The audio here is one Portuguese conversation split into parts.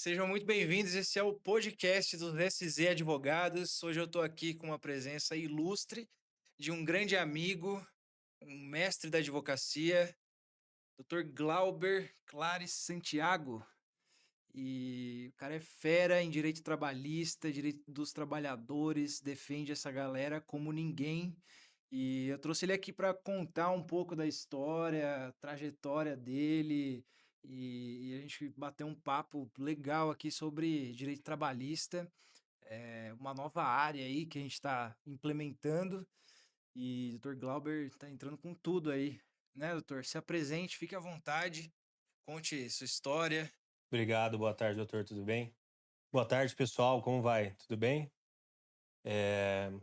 Sejam muito bem-vindos. Esse é o podcast dos SZ Advogados. Hoje eu estou aqui com uma presença ilustre de um grande amigo, um mestre da advocacia, Dr. Glauber Clares Santiago. E o cara é fera em direito trabalhista, direito dos trabalhadores, defende essa galera como ninguém. E eu trouxe ele aqui para contar um pouco da história, a trajetória dele, e a gente bater um papo legal aqui sobre direito trabalhista, uma nova área aí que a gente está implementando. E o Dr. Glauber está entrando com tudo aí, né, doutor? Se apresente, fique à vontade, conte sua história. Obrigado, boa tarde, doutor, tudo bem? Boa tarde, pessoal, como vai? Tudo bem?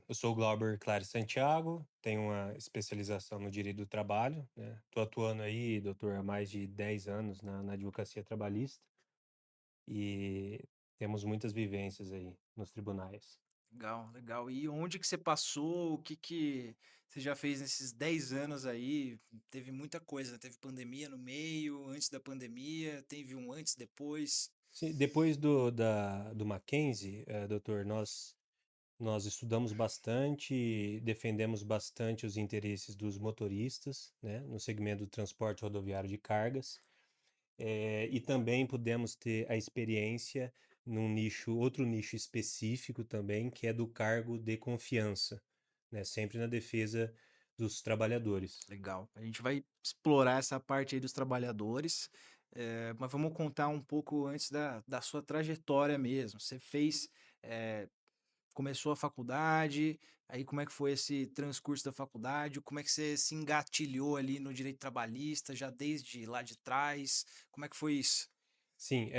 Eu sou o Glauber Clares Santiago, tenho uma especialização no direito do trabalho, né? Estou atuando aí, doutor, há mais de 10 anos na advocacia trabalhista e temos muitas vivências aí nos tribunais. Legal, legal. E onde que você passou? O que que você já fez nesses 10 anos aí? Teve muita coisa, né? Teve pandemia no meio, antes da pandemia, teve um antes, depois. Sim, depois do Mackenzie, doutor, nós estudamos bastante, defendemos bastante os interesses dos motoristas, né, no segmento do transporte rodoviário de cargas. E também pudemos ter a experiência num nicho, outro nicho específico também, que é do cargo de confiança, né? Sempre na defesa dos trabalhadores. Legal. A gente vai explorar essa parte aí dos trabalhadores, mas vamos contar um pouco antes da sua trajetória mesmo. Você fez, eh, começou a faculdade, aí como é que foi esse transcurso da faculdade? Como é que você se engatilhou ali no direito trabalhista, já desde lá de trás? Como é que foi isso? Sim,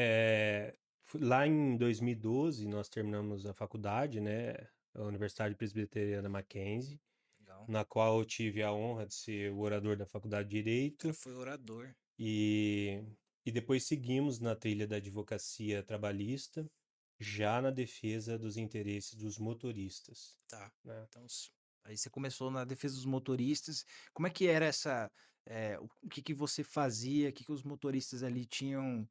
lá em 2012 nós terminamos a faculdade, né? A Universidade Presbiteriana Mackenzie, Legal. na qual eu tive a honra de ser o orador da Faculdade de O cara Direito. foi orador. E, e depois seguimos na trilha da advocacia trabalhista, já na defesa dos interesses dos motoristas, Tá. né? Então, aí você começou na defesa dos motoristas. Como é que era essa, o que que você fazia? O que que os motoristas ali tinham,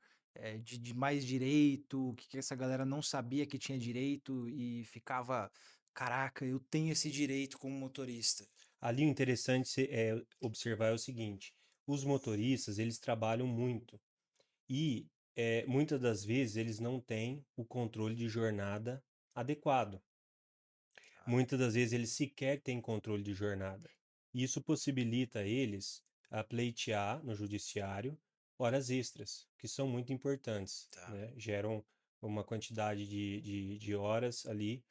de mais direito? O que que essa galera não sabia que tinha direito e ficava: "Caraca, eu tenho esse direito como motorista"? Ali o interessante observar é o seguinte: os motoristas eles trabalham muito e muitas das vezes eles não têm o controle de jornada adequado. Tá, Muitas das vezes eles sequer têm controle de jornada. Isso possibilita a eles a pleitear no judiciário horas extras, que são muito importantes, tá. né? Geram uma quantidade de horas ali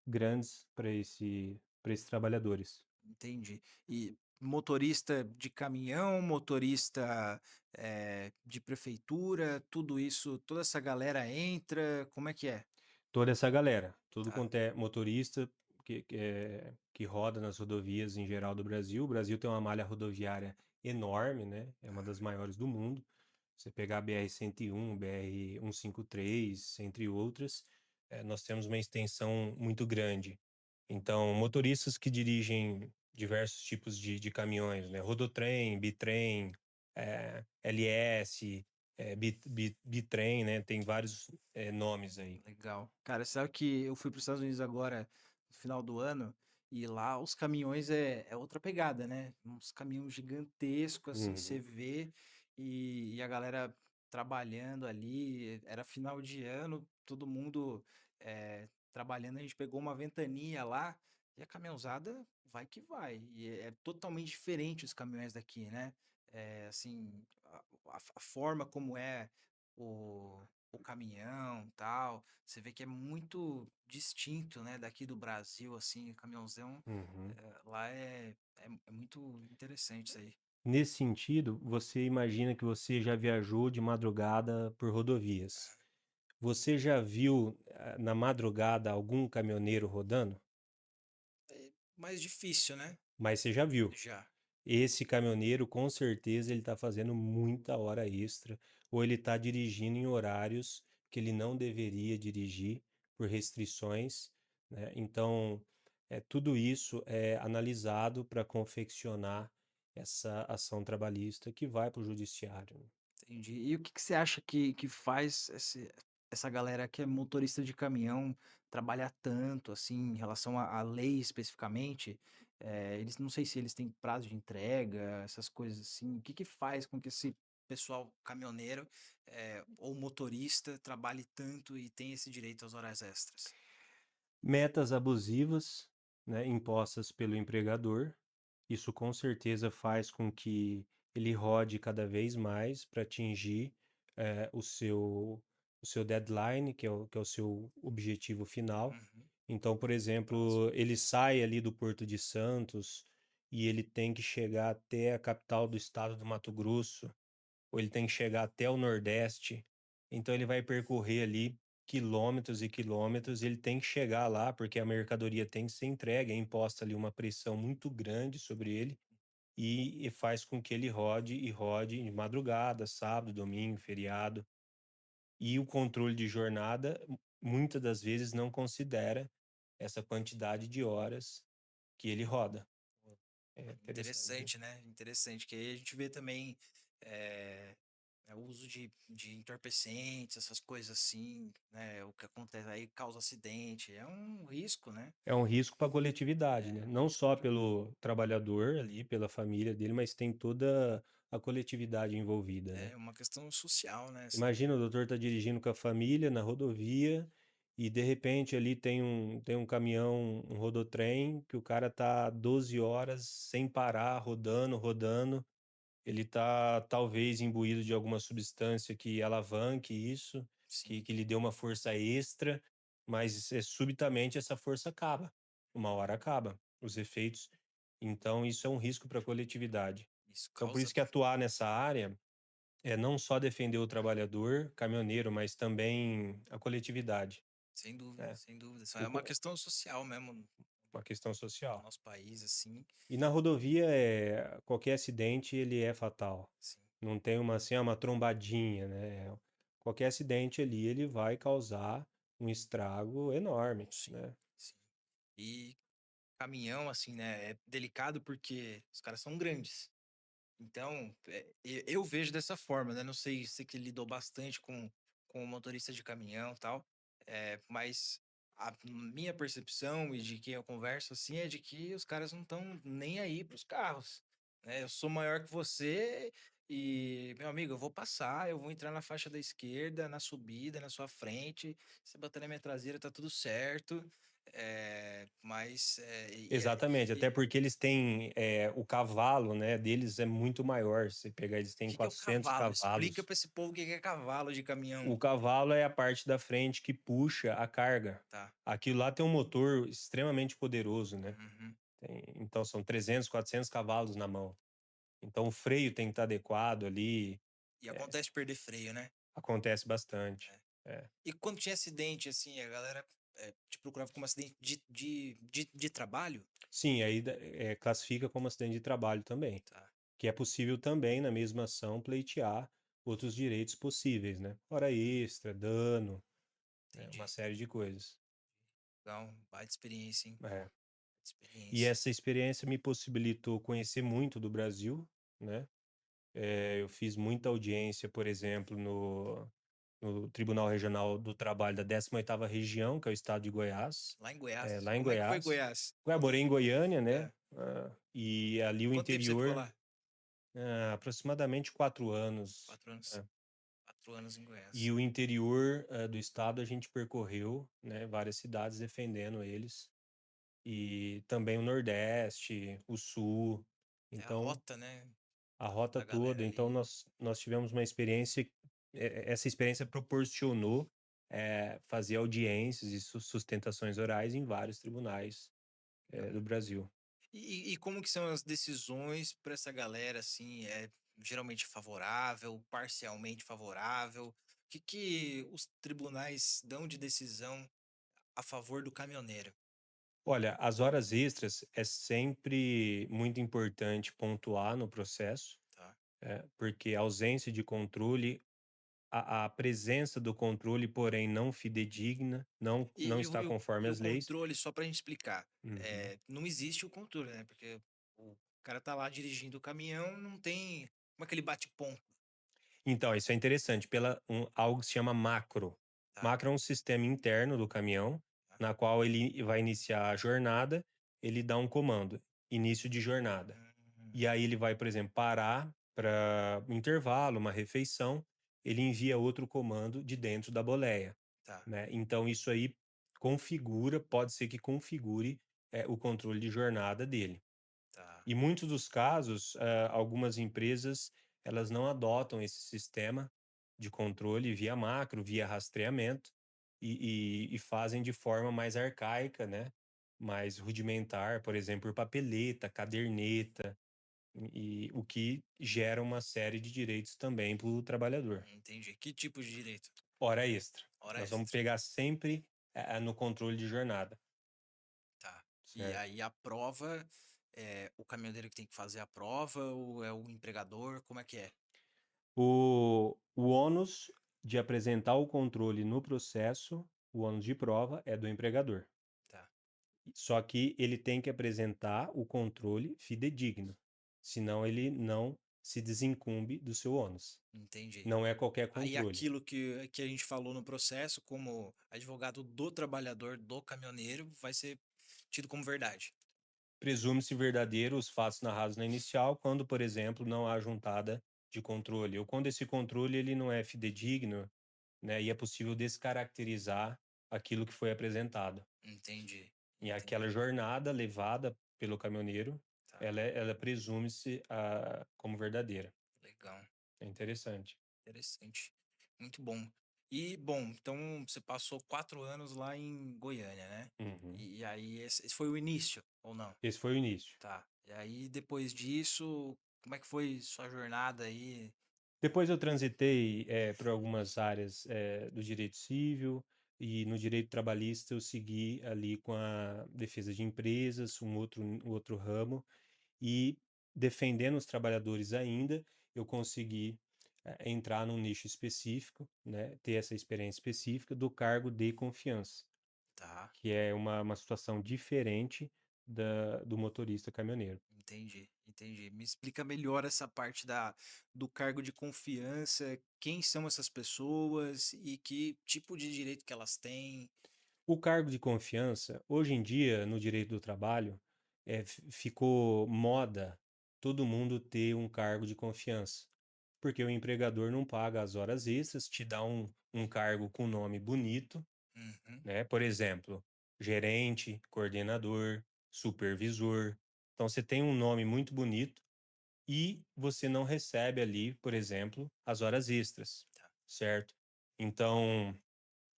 grandes para esses trabalhadores. Entendi. E motorista de caminhão, motorista, de prefeitura, tudo isso, toda essa galera entra, como é que é? Toda essa galera, tudo Tá, quanto é motorista que roda nas rodovias em geral do Brasil. O Brasil tem uma malha rodoviária enorme, né? É uma tá, das maiores do mundo. Você pegar a BR-101, BR-153, entre outras, nós temos uma extensão muito grande. Então, motoristas que dirigem diversos tipos de caminhões, né? Rodotrem, Bitrem, LS, Bitrem, né? Tem vários nomes aí. legal. Cara, sabe que eu fui para os Estados Unidos agora no final do ano, e lá os caminhões é outra pegada, né? Uns caminhões gigantescos, assim, você Uhum. vê, e a galera trabalhando ali, era final de ano, todo mundo trabalhando, a gente pegou uma ventania lá, e a caminhãozada vai que vai. E é totalmente diferente os caminhões daqui, né? Assim, a forma como é o, o caminhão, tal. Você vê que é muito distinto, né, daqui do Brasil, assim, o caminhãozão, Uhum. lá é muito interessante isso aí. Nesse sentido, você imagina que você já viajou de madrugada por rodovias. Você já viu, na madrugada algum caminhoneiro rodando? É mais difícil, né? Mas você já viu. Já. Esse caminhoneiro, com certeza, ele está fazendo muita hora extra, ou ele está dirigindo em horários que ele não deveria dirigir por restrições, né? Então, tudo isso é analisado para confeccionar essa ação trabalhista que vai para o judiciário. Entendi. E o que que você acha que faz essa galera que é motorista de caminhão trabalhar tanto, assim, em relação à lei especificamente? Eles não sei se eles têm prazo de entrega, essas coisas assim. O que que faz com que esse pessoal caminhoneiro, ou motorista trabalhe tanto e tenha esse direito às horas extras? Metas abusivas, né, impostas pelo empregador, isso com certeza faz com que ele rode cada vez mais para atingir, o seu deadline, que é o seu objetivo final. Uhum. Então, por Prazo. exemplo, ele sai ali do Porto de Santos e ele tem que chegar até a capital do estado do Mato Grosso, ou ele tem que chegar até o Nordeste, então ele vai percorrer ali quilômetros e quilômetros, e ele tem que chegar lá, porque a mercadoria tem que ser entregue, é imposta ali uma pressão muito grande sobre ele, e faz com que ele rode e rode de madrugada, sábado, domingo, feriado. E o controle de jornada, muitas das vezes não considera essa quantidade de horas que ele roda. É interessante. Interessante, né? Interessante, que aí a gente vê também eh, o uso de entorpecentes, essas coisas assim, né? O que acontece aí causa acidente, é um risco, né? É um risco para a coletividade, né, É um não risco só para pelo trabalhador ali, pela família dele, mas tem toda a coletividade envolvida, né. é uma questão social, né? Assim, Imagina, o doutor tá dirigindo com a família na rodovia e de repente ali tem um caminhão, um rodotrem, que o cara tá 12 horas sem parar, rodando, rodando. Ele tá talvez imbuído de alguma substância que alavanque isso, que sim, que lhe dê uma força extra, mas, subitamente essa força acaba. Uma hora acaba, os efeitos. Então isso é um risco para a coletividade. isso Então por causa, isso que atuar nessa área é não só defender o trabalhador, caminhoneiro, mas também a coletividade, sem dúvida, né. sem dúvida. Isso O é uma co questão social mesmo no Uma questão no social. nosso país, assim, E na rodovia, qualquer acidente ele é fatal. sim, Não tem uma, assim, uma trombadinha, né. Qualquer acidente ali, ele vai causar um estrago enorme, sim, né. sim. E caminhão, assim, né? É delicado porque os caras são grandes. Então, eu vejo dessa forma, né, não sei, você que lidou bastante com o motorista de caminhão, e tal, mas a minha percepção e de quem eu converso, assim, é de que os caras não estão nem aí para os carros, né. Eu sou maior que você e, meu amigo, eu vou passar, eu vou entrar na faixa da esquerda, na subida, na sua frente, você bater na minha traseira, tá tudo certo, mas, Exatamente, até porque eles têm, o cavalo, né, deles é muito maior, se pegar eles o têm que que é o 400 cavalo? Explica cavalos. para esse povo o que que é cavalo de caminhão. O cavalo é a parte da frente que puxa a carga. Tá. Aquilo lá tem um motor extremamente poderoso, né. Uhum. Então são 300, 400 cavalos na mão. Então o freio tem que estar adequado ali, E eh, acontece de perder freio, né? acontece bastante. É. É. E quando tinha acidente, assim, a galera, te procurava como acidente de trabalho? Sim, aí classifica como acidente de trabalho também, Tá, que é possível também na mesma ação pleitear outros direitos possíveis, né, hora extra, dano, né, uma entendi. série de coisas. Então, baita experiência, hein? É. E Experiência. essa experiência me possibilitou conhecer muito do Brasil, né. Eu fiz muita audiência, por exemplo, no Tribunal Regional do Trabalho da 18ª Região, que é o estado de Goiás, Lá em Goiás. lá em Como é que foi Goiás. Goiás? Eu morei em Goiânia, né, É. e ali o Quanto tempo você ficou interior, lá? aproximadamente 4 anos, 4 anos. né. 4 anos em E Goiás. o interior, do estado a gente percorreu, né, várias cidades defendendo eles, e também o Nordeste, o Sul, É a então rota, né, a rota da galera toda, então ali. nós tivemos uma experiência, essa experiência proporcionou, fazer audiências e sustentações orais em vários tribunais, do Legal. Brasil. E como que são as decisões para essa galera, assim, é geralmente favorável, parcialmente favorável? O que que os tribunais dão de decisão a favor do caminhoneiro? Olha, as horas extras é sempre muito importante pontuar no processo, Tá. porque a ausência de controle, a presença do controle, porém não fidedigna, não E o está e o conforme e o as leis. controle, só pra gente explicar, Uhum. não existe o controle, né, porque o cara tá lá dirigindo o caminhão, não tem como é que ele bate ponto? Então, isso é interessante, algo que se chama macro. Tá, Macro é um sistema interno do caminhão, tá. na qual ele vai iniciar a jornada, ele dá um comando, início de jornada. Hum, E aí ele vai, por exemplo, parar para um intervalo, uma refeição, ele envia outro comando de dentro da boleia, tá, né. Então isso aí pode ser que configure, o controle de jornada dele. tá. E muitos dos casos, algumas empresas, elas não adotam esse sistema de controle via macro, via rastreamento, e fazem de forma mais arcaica, né, mais rudimentar, por exemplo, por papeleta, caderneta, e o que gera uma série de direitos também para o trabalhador. Entendi. Que tipo de direito? Hora extra. Hora Nós vamos extra. pegar sempre, no controle de jornada, Tá. E certo? aí a prova, é o caminhoneiro que tem que fazer a prova ou é o empregador? Como é que é? O ônus de apresentar o controle no processo, o ônus de prova é do empregador. Tá, Só que ele tem que apresentar o controle fidedigno, senão ele não se desincumbe do seu ônus. entendi. Não é qualquer Aí controle. aquilo que a gente falou no processo, como advogado do trabalhador, do caminhoneiro, vai ser tido como verdade. Presume-se verdadeiro os fatos narrados na inicial, quando, por exemplo, não há juntada de controle, ou quando esse controle ele não é fidedigno, né, e é possível descaracterizar aquilo que foi apresentado. Entendi, E aquela entendi. jornada levada pelo caminhoneiro, Tá, ela presume-se, como verdadeira. legal. É interessante. Interessante. Muito bom. E, bom, então você passou 4 anos lá em Goiânia, né? Uhum. E aí esse foi o início, ou não? Esse foi o início. Tá. E aí depois disso, como é que foi sua jornada aí? Depois eu transitei, por algumas áreas, do direito civil, e no direito trabalhista eu segui ali com a defesa de empresas, um outro ramo, e defendendo os trabalhadores ainda, eu consegui, entrar num nicho específico, né, ter essa experiência específica do cargo de confiança, Tá, que é uma situação diferente do motorista caminhoneiro. entendi, entendi. Me explica melhor essa parte do cargo de confiança, quem são essas pessoas e que tipo de direito que elas têm. O cargo de confiança, hoje em dia, no direito do trabalho, ficou moda todo mundo ter um cargo de confiança, porque o empregador não paga as horas extras, te dá um cargo com nome bonito, Uhum, né? Por exemplo, gerente, coordenador, supervisor. Então, você tem um nome muito bonito e você não recebe ali, por exemplo, as horas extras, tá, certo? Então,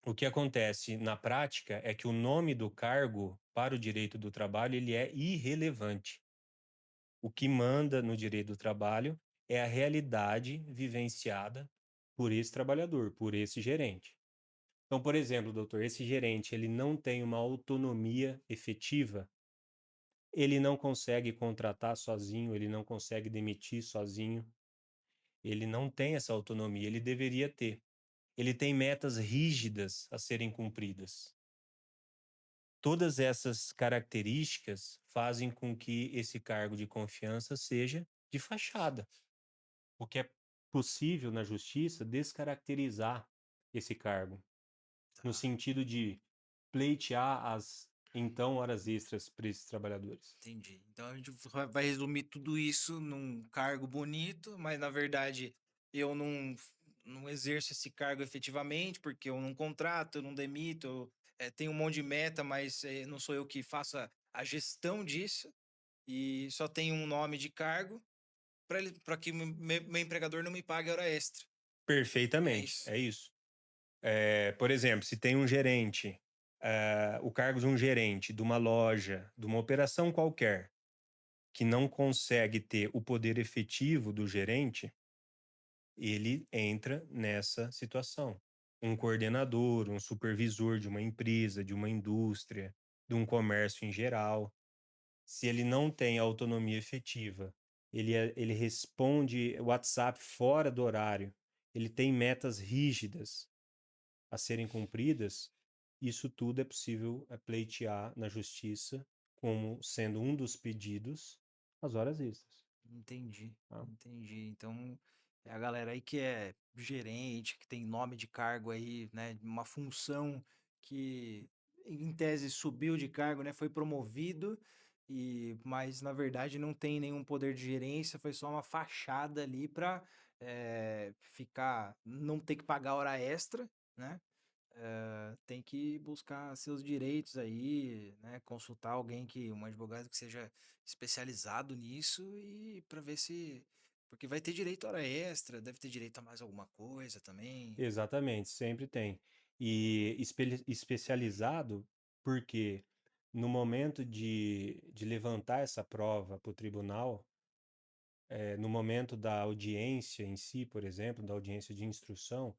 o que acontece na prática é que o nome do cargo para o direito do trabalho ele é irrelevante. O que manda no direito do trabalho é a realidade vivenciada por esse trabalhador, por esse gerente. Então, por exemplo, doutor, esse gerente ele não tem uma autonomia efetiva, ele não consegue contratar sozinho, ele não consegue demitir sozinho, ele não tem essa autonomia, ele deveria ter. Ele tem metas rígidas a serem cumpridas. Todas essas características fazem com que esse cargo de confiança seja de fachada, porque é possível na justiça descaracterizar esse cargo, no tá. sentido de pleitear as então horas extras para esses trabalhadores. Entendi. Então a gente vai resumir tudo isso num cargo bonito, mas na verdade eu não exerço esse cargo efetivamente, porque eu não contrato, eu não demito, tenho um monte de meta, mas não sou eu que faço a gestão disso, e só tenho um nome de cargo para que meu empregador não me pague hora extra. É Perfeitamente, isso? é isso. Por exemplo, se tem um gerente, o cargo de um gerente de uma loja, de uma operação qualquer, que não consegue ter o poder efetivo do gerente, ele entra nessa situação. Um coordenador, um supervisor de uma empresa, de uma indústria, de um comércio em geral, se ele não tem autonomia efetiva, ele responde WhatsApp fora do horário, ele tem metas rígidas a serem cumpridas, isso tudo é possível pleitear na justiça como sendo um dos pedidos as horas extras, Entendi, tá? entendi. Então É a galera aí que é gerente, que tem nome de cargo aí, né, uma função que em tese subiu de cargo, né, foi promovido mas na verdade não tem nenhum poder de gerência, foi só uma fachada ali para ficar, não ter que pagar hora extra, né? Tem que buscar seus direitos aí, né? Consultar alguém um advogado que seja especializado nisso e para ver se, porque vai ter direito a hora extra, deve ter direito a mais alguma coisa também. Exatamente, sempre tem. E especializado, porque no momento de levantar essa prova para o tribunal, no momento da audiência em si, por exemplo, da audiência de instrução,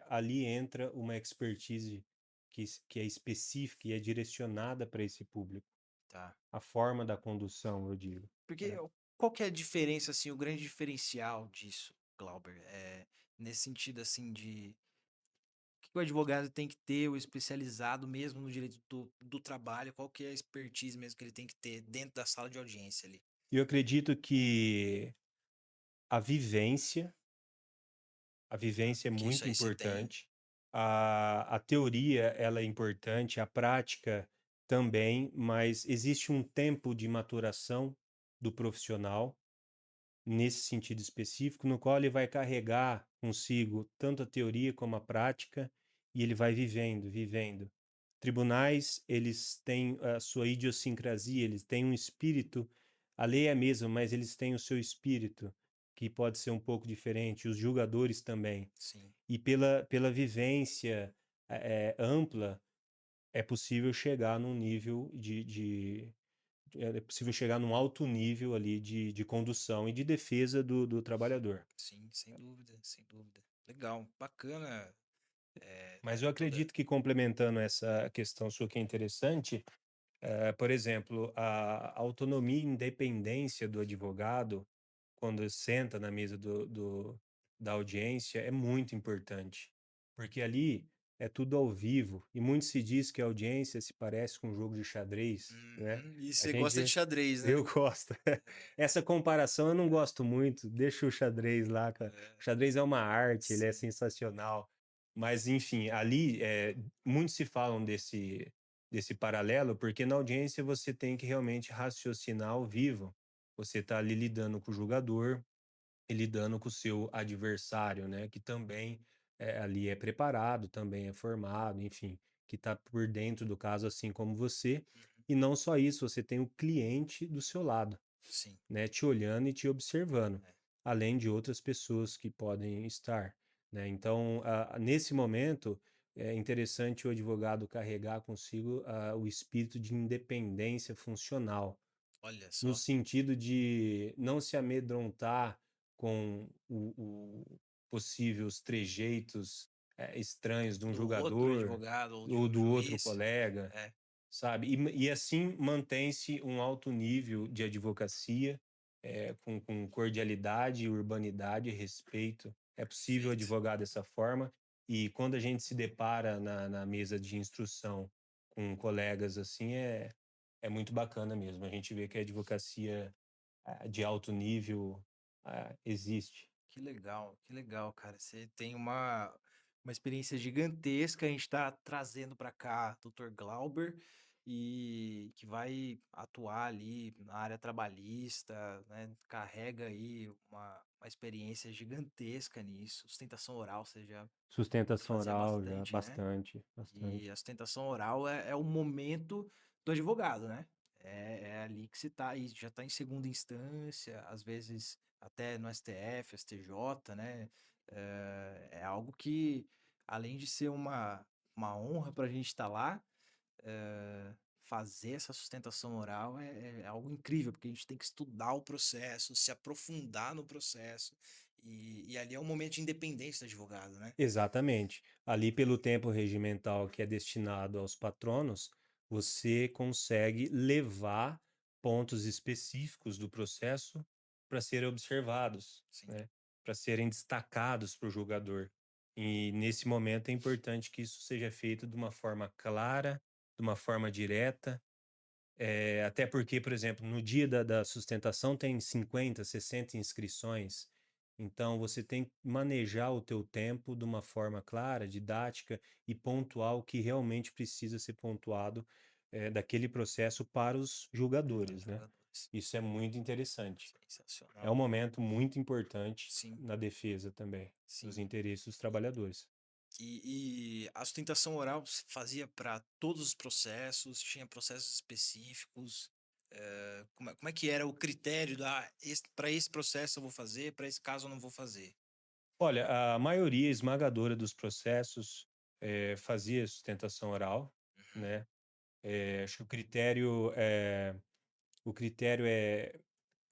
ali entra uma expertise que é específica e é direcionada para esse público. Tá. A forma da condução, eu digo, Porque né? qual que é a diferença, assim, o grande diferencial disso, Glauber? Nesse sentido, assim, de o advogado tem que ter, o especializado mesmo no direito do trabalho, qual que é a expertise mesmo que ele tem que ter dentro da sala de audiência ali? E eu acredito que a vivência A Tá? vivência é Que isso muito aí você tem. importante. A teoria, ela é importante, a prática também, mas existe um tempo de maturação do profissional, nesse sentido específico, no qual ele vai carregar consigo tanto a teoria como a prática, e ele vai vivendo, vivendo. Tribunais, eles têm a sua idiosincrasia, eles têm um espírito, a lei é a mesma, mas eles têm o seu espírito, que pode ser um pouco diferente, os julgadores também. Sim, E pela vivência ampla, é possível chegar num nível é possível chegar num alto nível ali de condução e de defesa do trabalhador. sim, sem dúvida, sem dúvida. Legal, bacana, Mas eu toda. acredito que complementando essa questão sua que é interessante, por exemplo, a autonomia e independência do advogado, quando senta na mesa da audiência, é muito importante, porque ali é tudo ao vivo, e muito se diz que a audiência se parece com um jogo de xadrez, né? Uhum. E A você gosta de gente, xadrez, né? eu gosto. Essa comparação eu não gosto muito, deixa o xadrez lá, cara. É, O xadrez é uma arte, ele é sim, sensacional. Mas, enfim, ali muitos se falam desse paralelo, porque na audiência você tem que realmente raciocinar ao vivo. Você está ali lidando com o julgador e lidando com o seu adversário, né? Que também ali é preparado, também é formado, enfim, que está por dentro do caso, assim como você. uhum, E não só isso, você tem o cliente do seu lado, sim, né? Te olhando e te observando, é. além de outras pessoas que podem estar, né? Então, nesse momento, é interessante o advogado carregar consigo o espírito de independência funcional, Olha no só, sentido de não se amedrontar com o possíveis trejeitos, estranhos de um do outro julgador advogado ou de ou um do outro juiz, colega, é, sabe. E assim mantém-se um alto nível de advocacia, com cordialidade, urbanidade e respeito. É possível perfeito. advogar dessa forma, e quando a gente se depara na mesa de instrução com colegas assim, é muito bacana mesmo. A gente vê que a advocacia, de alto nível, existe. Que legal, cara. Você tem uma experiência gigantesca. A gente está trazendo para cá Dr. Glauber e que vai atuar ali na área trabalhista, né? Carrega aí uma experiência gigantesca nisso. Sustentação oral, você já Sustentação fazia oral já, bastante, né? bastante, E bastante. a sustentação oral é o momento do advogado, né? É ali que se tá, e já está em segunda instância, às vezes até no STF, STJ, né? É algo que, além de ser uma honra para a gente estar lá, fazer essa sustentação oral é algo incrível, porque a gente tem que estudar o processo, se aprofundar no processo, e ali é um momento de independência do advogado, né? Exatamente. Ali, pelo tempo regimental que é destinado aos patronos, você consegue levar pontos específicos do processo para serem observados, Sim, né? Para serem destacados para o julgador. E nesse momento é importante que isso seja feito de uma forma clara, de uma forma direta. Até porque, por exemplo, no dia da sustentação tem 50, 60 inscrições. Então você tem que manejar o teu tempo de uma forma clara, didática e pontuar o que realmente precisa ser pontuado, daquele processo para os Para os julgadores, né. jogadores. Isso é muito interessante. É um Sensacional. momento muito importante Sim, na defesa também, dos sim. interesses dos E trabalhadores. e a sustentação oral se fazia para todos os processos, tinha processos específicos, como é que era o critério da para esse processo eu vou fazer, para esse caso eu não vou fazer? Olha, a maioria esmagadora dos processos, fazia sustentação oral, Uhum, né. Acho que o critério é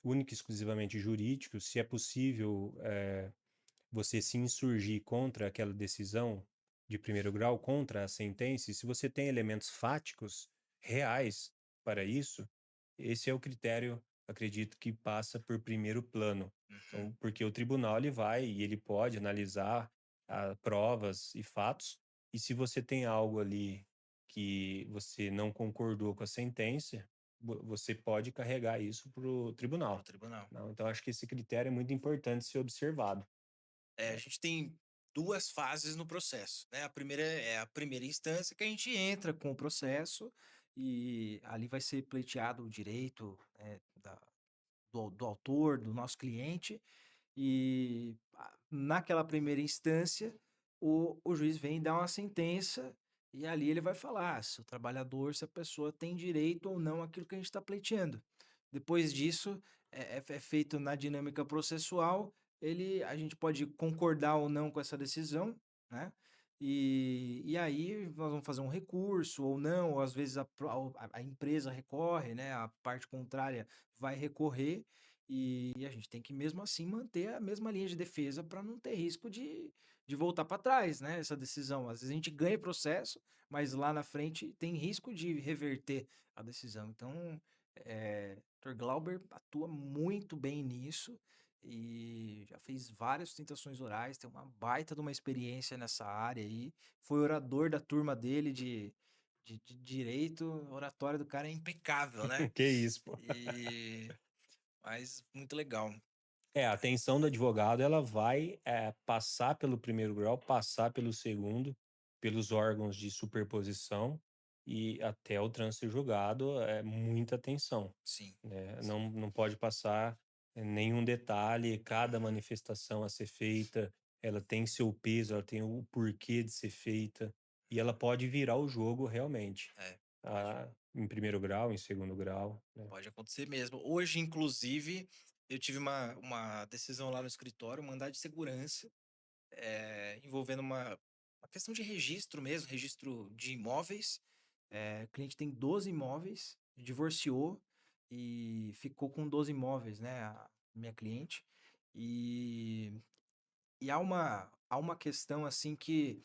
único e exclusivamente jurídico, se é possível, você se insurgir contra aquela decisão de primeiro grau, contra a sentença, e se você tem elementos fáticos reais para isso, esse é o critério, acredito que passa por primeiro plano. uhum. Então, porque o tribunal ele vai e ele pode analisar provas e fatos, e se você tem algo ali que você não concordou com a sentença, você pode carregar isso para o Para o tribunal. tribunal. Não, então acho que esse critério é muito importante ser observado. A gente tem 2 fases no processo, né, a primeira é a primeira instância que a gente entra com o processo, e ali vai ser pleiteado o direito, do autor, do nosso cliente. E naquela primeira instância, o juiz vem dar uma sentença e ali ele vai falar se o trabalhador, se a pessoa tem direito ou não àquilo que a gente está pleiteando. Depois disso, é feito na dinâmica processual, a gente pode concordar ou não com essa decisão, né? E aí nós vamos fazer um recurso ou não, ou às vezes a empresa recorre, né? A parte contrária vai recorrer e a gente tem que mesmo assim manter a mesma linha de defesa para não ter risco de voltar para trás, né? Essa decisão. Às vezes a gente ganha processo, mas lá na frente tem risco de reverter a decisão. Então, Dr. Glauber atua muito bem nisso e já fez várias sustentações orais, tem uma baita de uma experiência nessa área aí. Foi orador da turma dele de direito, a oratória do cara é impecável, né? Que isso, pô. E mas muito legal. A atenção do advogado ela vai, passar pelo primeiro grau, passar pelo segundo, pelos órgãos de superposição e até o trânsito julgado, é muita atenção, Sim, né. sim. Não pode passar, nenhum detalhe, cada Uhum. manifestação a ser feita, ela tem seu peso, ela tem o porquê de ser feita, e ela pode virar o jogo realmente, Pode, em primeiro grau, em segundo grau, né. pode acontecer mesmo. Hoje, inclusive, eu tive uma decisão lá no escritório, um mandado de segurança, envolvendo uma questão de registro mesmo, registro de imóveis. O cliente tem 12 imóveis, divorciou e ficou com 12 imóveis, né, a minha cliente. E há uma questão, assim, que,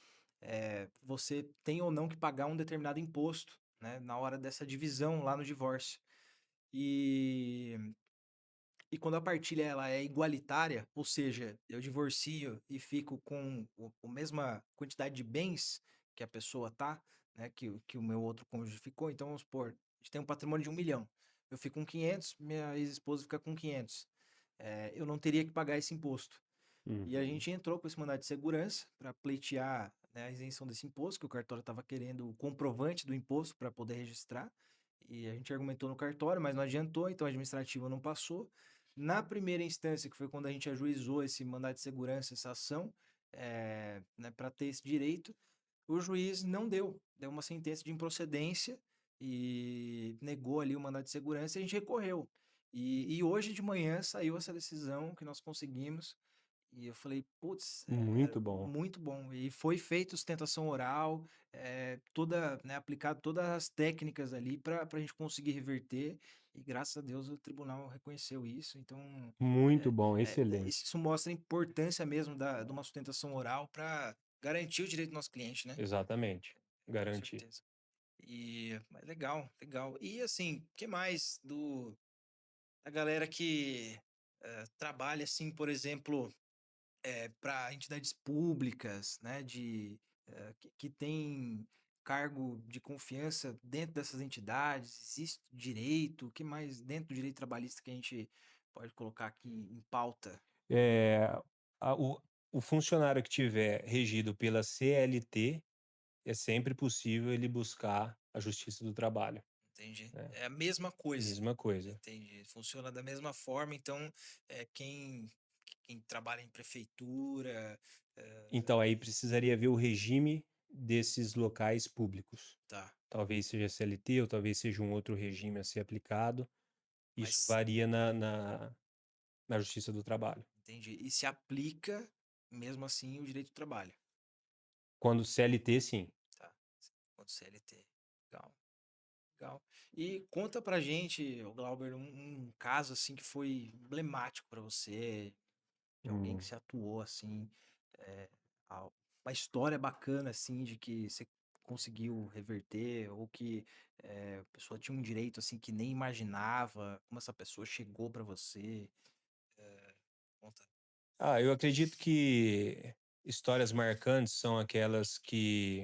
você tem ou não que pagar um determinado imposto, né, na hora dessa divisão lá no divórcio. E e quando a partilha ela é igualitária, ou seja, eu divorcio e fico com a mesma quantidade de bens que a pessoa tá, né, que o meu outro cônjuge ficou, então vamos supor, a gente tem um patrimônio de 1.000.000, eu fico com 500, minha ex-esposa fica com 500, eu não teria que pagar esse imposto. E a Uhum. gente entrou com esse mandado de segurança para pleitear, né, a isenção desse imposto, que o cartório estava querendo o comprovante do imposto para poder registrar. E a gente argumentou no cartório, mas não adiantou, então a administrativa não passou. Na primeira instância, que foi quando a gente ajuizou esse mandado de segurança, essa ação, né, para ter esse direito, o juiz não deu uma sentença de improcedência e negou ali o mandado de segurança e a gente recorreu. E hoje de manhã saiu essa decisão que nós conseguimos e eu falei: "Putz, Muito bom. muito bom". E foi feito sustentação oral, toda, né, aplicado todas as técnicas ali para a gente conseguir reverter, e graças a Deus o tribunal reconheceu isso, então, Muito bom, excelente. isso mostra a importância mesmo de uma sustentação oral para garantir o direito do nosso cliente, né. Exatamente, Com garantir. certeza. Mas legal, legal. E assim, o que mais da galera que, trabalha, assim, por exemplo, para entidades públicas, né, que tem cargo de confiança dentro dessas entidades, existe direito, o que mais dentro do direito trabalhista que a gente pode colocar aqui em pauta? A o funcionário que tiver regido pela CLT, é sempre possível ele buscar a Justiça do Trabalho, Entendi. né. É a mesma coisa. Mesma coisa. Entendi. Funciona da mesma forma, então, quem trabalha em prefeitura, Então aí precisaria ver o regime desses locais públicos. tá. Talvez seja CLT ou talvez seja um outro regime a ser aplicado. Isso Mas varia na Justiça do Trabalho. entendi. E se aplica mesmo assim o direito do trabalho, Quando CLT, sim. tá? Quanto CLT. Legal, legal. E conta pra gente, ô Glauber, um caso assim que foi emblemático pra você, de alguém que Hum. se atuou assim, eh, al uma história bacana assim de que você conseguiu reverter ou que, a pessoa tinha um direito assim que nem imaginava, como essa pessoa chegou pra você, conta. Eu acredito que histórias marcantes são aquelas que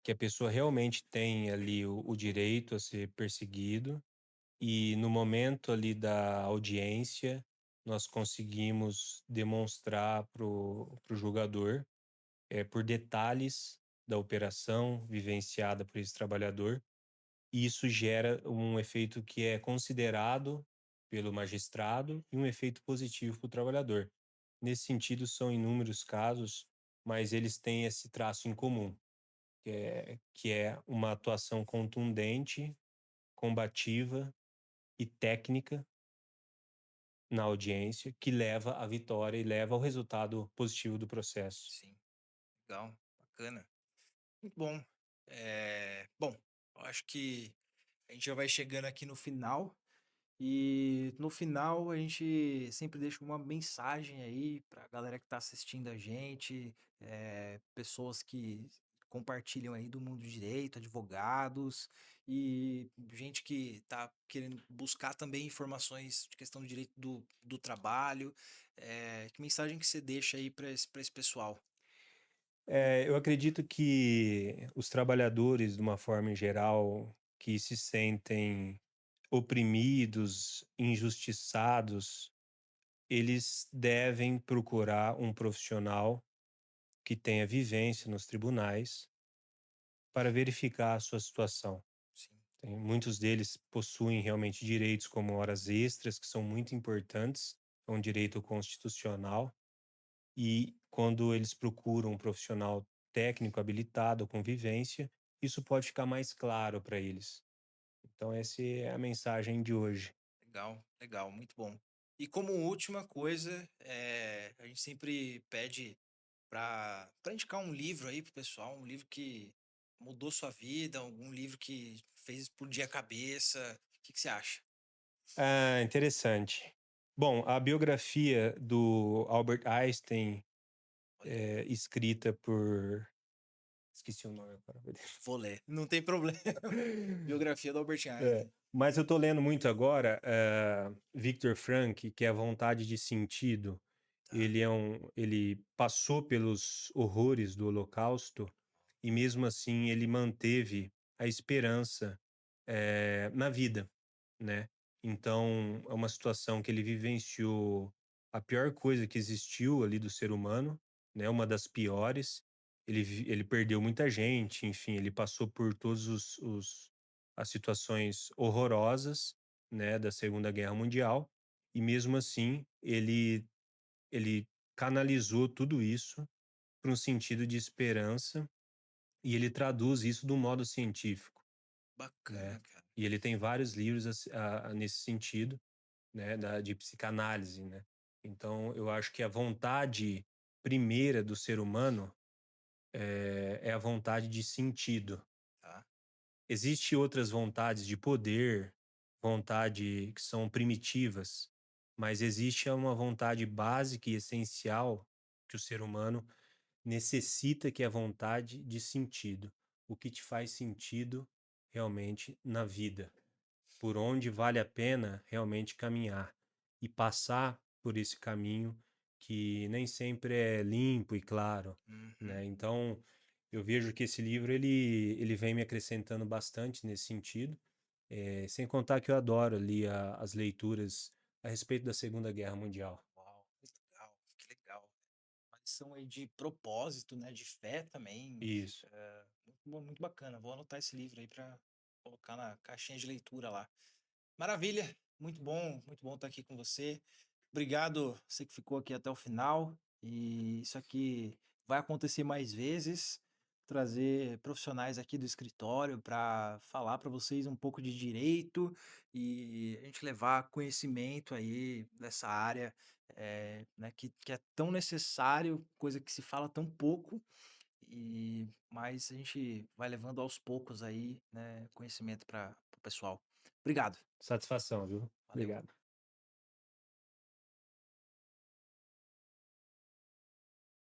a pessoa realmente tem ali o direito a ser perseguido e no momento ali da audiência, nós conseguimos demonstrar para o julgador, por detalhes da operação vivenciada por esse trabalhador, e isso gera um efeito que é considerado pelo magistrado e um efeito positivo para o trabalhador. Nesse sentido, são inúmeros casos, mas eles têm esse traço em comum, que é uma atuação contundente, combativa e técnica na audiência, que leva à vitória e leva ao resultado positivo do processo. Sim, legal, bacana. Muito bom. Bom, eu acho que a gente já vai chegando aqui no final. E no final a gente sempre deixa uma mensagem aí para a galera que está assistindo a gente, pessoas que compartilham aí do mundo do direito, advogados e gente que está querendo buscar também informações de questão do direito do trabalho. Que mensagem que você deixa aí para esse pessoal? Eu acredito que os trabalhadores, de uma forma em geral, que se sentem oprimidos, injustiçados, eles devem procurar um profissional que tenha vivência nos tribunais para verificar a sua situação. Sim, Muitos deles possuem realmente direitos como horas extras, que são muito importantes, é um direito constitucional, e quando eles procuram um profissional técnico habilitado com vivência, isso pode ficar mais claro para eles. Então, essa é a mensagem de hoje. legal, legal, muito bom. E como última coisa, a gente sempre pede para indicar um livro aí pro pessoal, um livro que mudou sua vida, algum livro que fez explodir a cabeça. O que que você acha? Interessante. Bom, a biografia do Albert Einstein, Olha, escrita por esqueci o nome agora. vou ler. Não tem problema. Biografia do Albert É. Einstein. Mas eu tô lendo muito agora, Viktor Frankl, que é A Vontade de Sentido. Tá. Ele passou pelos horrores do Holocausto e mesmo assim ele manteve a esperança, na vida, né. Então é uma situação que ele vivenciou a pior coisa que existiu ali do ser humano, né, uma das piores. Ele perdeu muita gente, enfim, ele passou por todos os as situações horrorosas, né, da Segunda Guerra Mundial, e mesmo assim ele canalizou tudo isso para um sentido de esperança, e ele traduz isso de um modo científico, né. Bacana, cara. E ele tem vários livros nesse sentido, né, de psicanálise, né. Então eu acho que a vontade primeira do ser humano, é a vontade de sentido. Tá. Existem outras vontades de poder, vontade que são primitivas, mas existe uma vontade básica e essencial que o ser humano necessita, que é a vontade de sentido. O que te faz sentido realmente na vida, por onde vale a pena realmente caminhar e passar por esse caminho que nem sempre é limpo e claro, Uhum. né? Então, eu vejo que esse livro ele vem me acrescentando bastante nesse sentido, sem contar que eu adoro ali as leituras a respeito da Segunda Guerra Mundial. Uau, que legal. reflexão aí de propósito, né, de fé também. Isso. Muito bacana. Vou anotar esse livro aí para colocar na caixinha de leitura lá. Maravilha, muito bom estar aqui com você. Obrigado, você que ficou aqui até o final. E isso aqui vai acontecer mais vezes. Trazer profissionais aqui do escritório para falar para vocês um pouco de direito e a gente levar conhecimento aí dessa área, né, que é tão necessário, coisa que se fala tão pouco, mas a gente vai levando aos poucos aí, né, conhecimento para o pessoal. Obrigado. Satisfação, viu? Valeu. Obrigado.